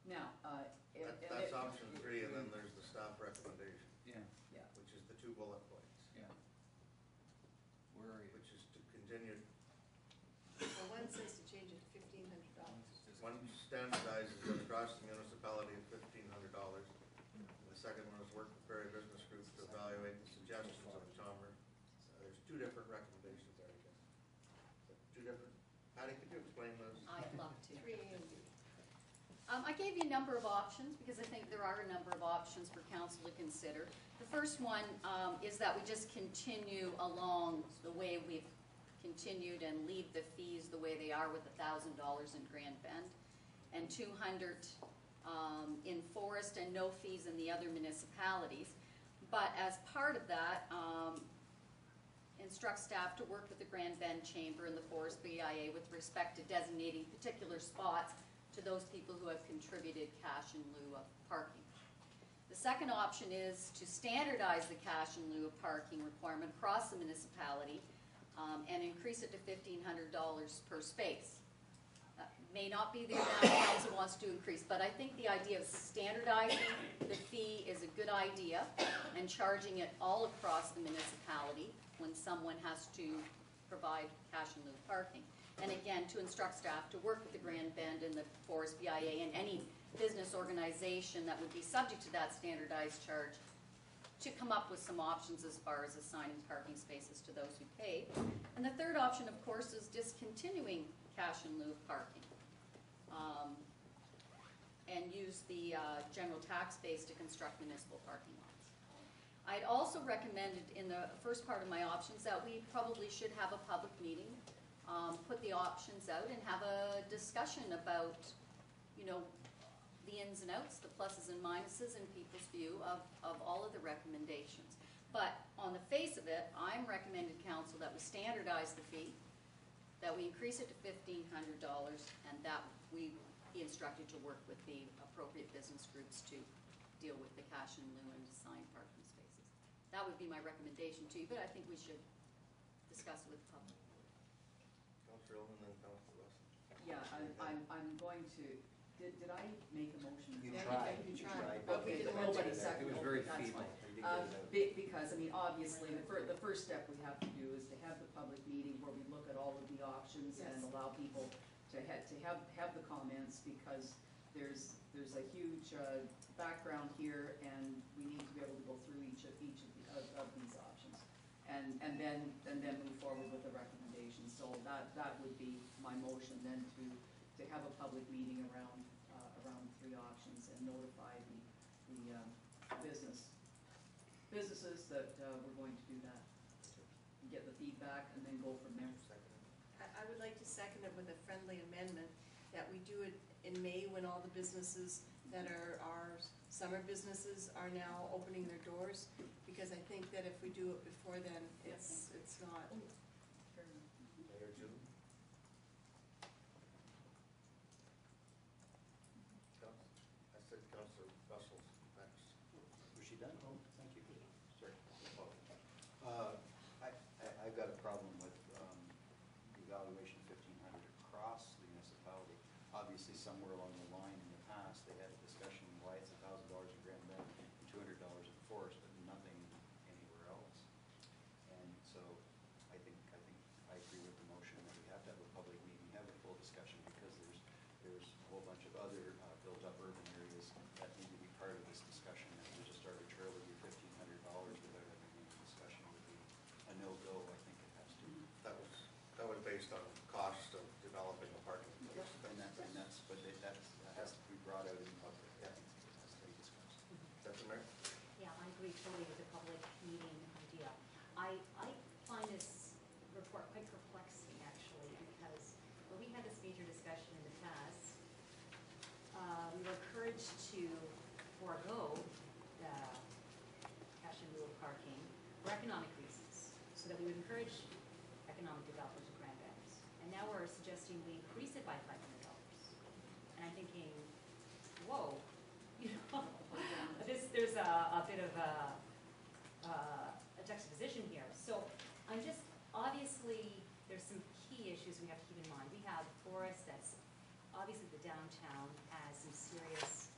Now, That's option 3, and then there's the staff recommendation. Yeah. Yeah. Which is the 2 bullet points. Yeah. Where are you? Which is to continue. Well, one says to change it to $1,500. One standardizes it across the municipality at $1,500. And the second one is work with Prairie Business Group to evaluate the suggestions of Chalmers. There's 2 different recommendations there, I guess. 2 different. Patty, could you explain those? I'd love to. 3A and B. I gave you a number of options because I think there are a number of options for council to consider. The first one is that we just continue along the way we've continued and leave the fees the way they are with $1,000 in Grand Bend and $200 in Forest and no fees in the other municipalities. But as part of that, instruct staff to work with the Grand Bend Chamber and the Forest BIA with respect to designating particular spots to those people who have contributed cash in lieu of parking. The second option is to standardize the cash in lieu of parking requirement across the municipality and increase it to $1,500 per space. May not be the amount council wants to increase, but I think the idea of standardizing the fee is a good idea and charging it all across the municipality when someone has to provide cash in lieu of parking. And again, to instruct staff to work with the Grand Bend and the Forest BIA and any business organization that would be subject to that standardized charge to come up with some options as far as assigning parking spaces to those who pay. And the third option, of course, is discontinuing cash in lieu of parking and use the general tax base to construct municipal parking lots. I'd also recommended in the first part of my options that we probably should have a public meeting, put the options out and have a discussion about, you know, the ins and outs, the pluses and minuses in people's view of all of the recommendations. But on the face of it, I'm recommending council that we standardize the fee, that we increase it to $1,500, and that we be instructed to work with the appropriate business groups to deal with the cash in lieu and assigned parking spaces. That would be my recommendation to you, but I think we should discuss it with the public. Councillor Owen and then Councillor Russell. Yeah, I'm going to. Did I make a motion? You tried. You tried. But Okay, we nobody didn't. seconded. It was very That's feeble. fine. Because, I mean, obviously, the first step we have to do is to have the public meeting where we look at all of the options and allow people to have the comments, because there's a huge background here, and we need to be able to go through each of these options, and then move forward with the recommendations. So that would be my motion then, to have a public meeting around 3 options and notify the businesses that we're going to do that, and get the feedback, and then go from there. I would like to second it with a friendly amendment that we do it in May, when all the businesses that are our summer businesses are now opening their doors, because I think that if we do it before then, it's not. Mayor June. I said Councillor Russell's next. Was she done? Oh, thank you. Sorry. I've got a problem with the evaluation of 1,500 across the municipality. Obviously, somewhere along the line in the past, they had a discussion why it's $1,000 in Grand Bend and $200 in Forest, but nothing anywhere else. And so, I think I agree with the motion that we have to have a public meeting, have a full discussion, because there's a whole bunch of other built-up urban areas that need to be part of this discussion. And to just arbitrarily do $1,500 without having any discussion would be a no-go. I think it has to. That was based on cost of developing a parking place. And that has to be brought out in public. Yeah, it has to be discussed. That's Mayor? Yeah, I agree totally with the public meeting idea. I find this report quite perplexing, actually, because when we had this major discussion in the past, we were encouraged to forego the cash in lieu of parking for economic reasons, so that we would encourage economic developers of Grand Bend. And now we're suggesting we increase it by $500. And I'm thinking, whoa, you know, there's a bit of a juxtaposition here. So I'm just, obviously, there's some key issues we have to keep in mind. We have Forest that's obviously the downtown has some serious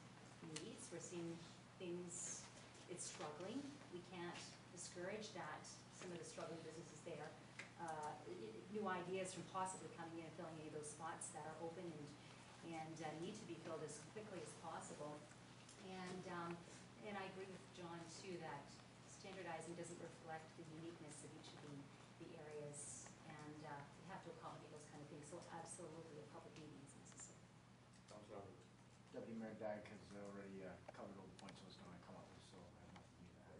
needs. We're seeing things, it's struggling. We can't discourage that, some of the struggling businesses there. New ideas from possibly coming in and filling any of those spots that are open and need to be filled as quickly as possible. And I agree with John too, that standardizing doesn't reflect the uniqueness of each of the areas, and we have to accommodate those kind of things, so absolutely a public meeting is necessary. Councillor Underwood. Deputy Mayor Dag has already covered all the points I was going to come up with, so I have nothing new to add.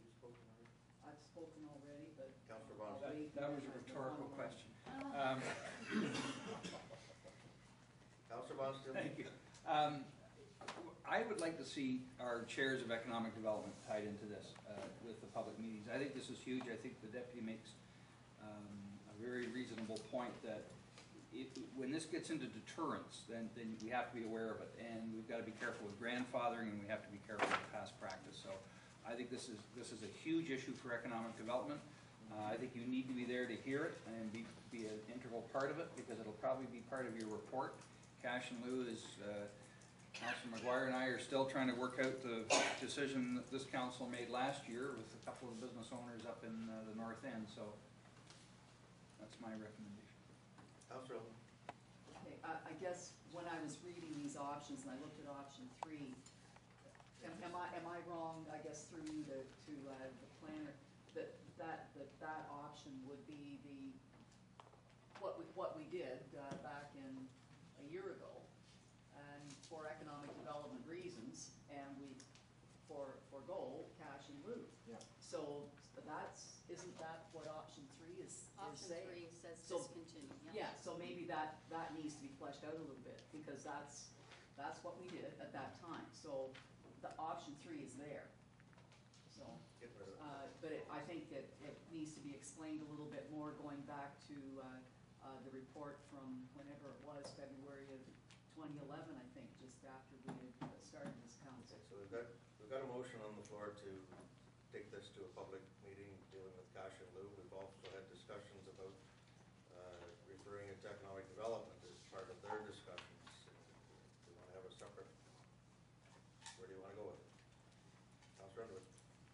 You spoken already? I've spoken already, but Councillor I'll Bonster. wait. That was a rhetorical question. Councillor Bonster. Thank you. I would like to see our chairs of economic development tied into this with the public meetings. I think this is huge. I think the deputy makes a very reasonable point that when this gets into deterrence, then we have to be aware of it. And we've got to be careful with grandfathering, and we have to be careful with past practice. So I think this is a huge issue for economic development. I think you need to be there to hear it and be an integral part of it, because it'll probably be part of your report. Cash in lieu is, Councilor McGuire and I are still trying to work out the decision that this council made last year with a couple of business owners up in the north end, so that's my recommendation. Councillor Owen. Okay, I guess when I was reading these options and I looked at option 3, am I wrong, I guess through you to the planner, that option would be what we did back in a year ago, and for economic development reasons, and we forgo cash in lieu. Yeah. So isn't that what option 3 is Option saying? 3 says So- discontinue, Yeah, so maybe that needs to be fleshed out a little bit, because that's what we did at that time. So the option 3 is there. So, Get rid of it. but I think that it needs to be explained a little bit more, going back to the report from whenever it was, February of 2011, I think, just after we had started this council. Okay, so we've got a motion on the floor to take this to a public meeting dealing with cash in lieu. We've also had discussions about referring it to economic development as part of their discussions. Do you want to have a separate, where do you want to go with it? Councillor Underwood.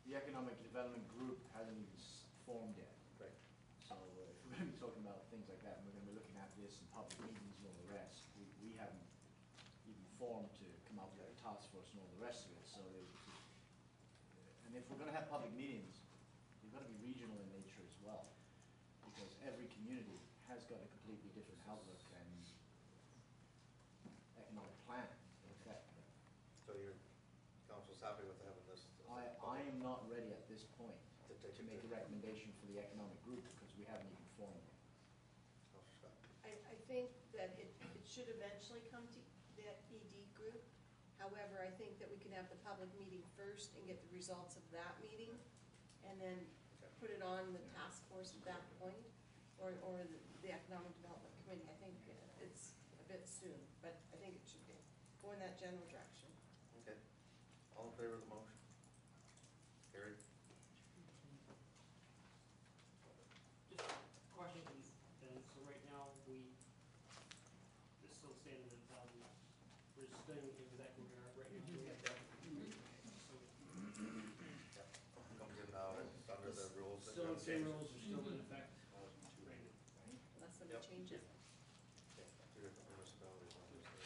The Economic Development Group hasn't even formed yet. Right. So if we're going to be talking about things like that, and we're going to be looking at this in public meetings and all the rest, we haven't even formed to come up with a task force and all the rest of it. So, and if we're going to have public meetings, they've got to be regional in nature as well, because every community has got a completely different outlook and economic plan in effect. So your council's happy with having this? I am not ready at this point To take to it make a to- recommendation for the economic group, because we haven't even formed it. Councillor Scott. I think that it should eventually come to that ED group. However, I think that we can have the public meeting first and get the results of that meeting, and then put it on the task force at that point, or the Economic Development Committee. I think it's a bit soon, but I think it should go in that general direction. Okay. All in favor of the motion? Carried. Just questions then, so right now, it's still standing at 1,000, we're just staying exactly where we are right now. So, Yep. Comes in now, it's under the rules. that still the got same changed. rules are still in effect. Right. Unless somebody Yep. changes. Okay, two different municipalities, obviously.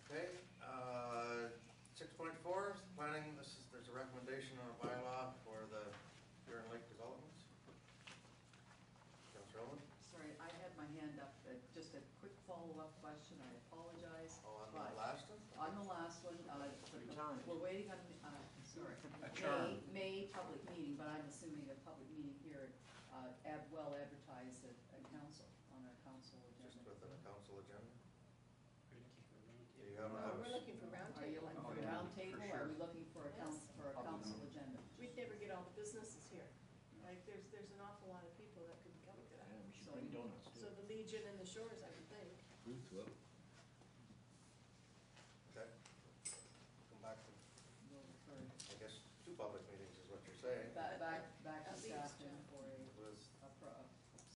Okay, 6.4, planning, there's a recommendation on a bylaw for the Huron Lake developments. Councillor Owen? Sorry, I had my hand up, just a quick follow-up question, I apologize. Oh, on but the last one? On the last one, Your time. we're waiting on, sorry, charm. May public meeting, but I'm assuming a public meeting here, well advertised at council, on our council Just agenda. within a council agenda? We're gonna keep it around. Do you have No, a- we're looking for Are you roundtable. looking Oh, for a yeah, round for table, sure. are we looking for a Yes. council agenda? We'd never get all the businesses here. Like, there's an awful lot of people that could come to Yeah, that. we should So- bring donuts So too. the Legion and the Shores, I would think. Booth,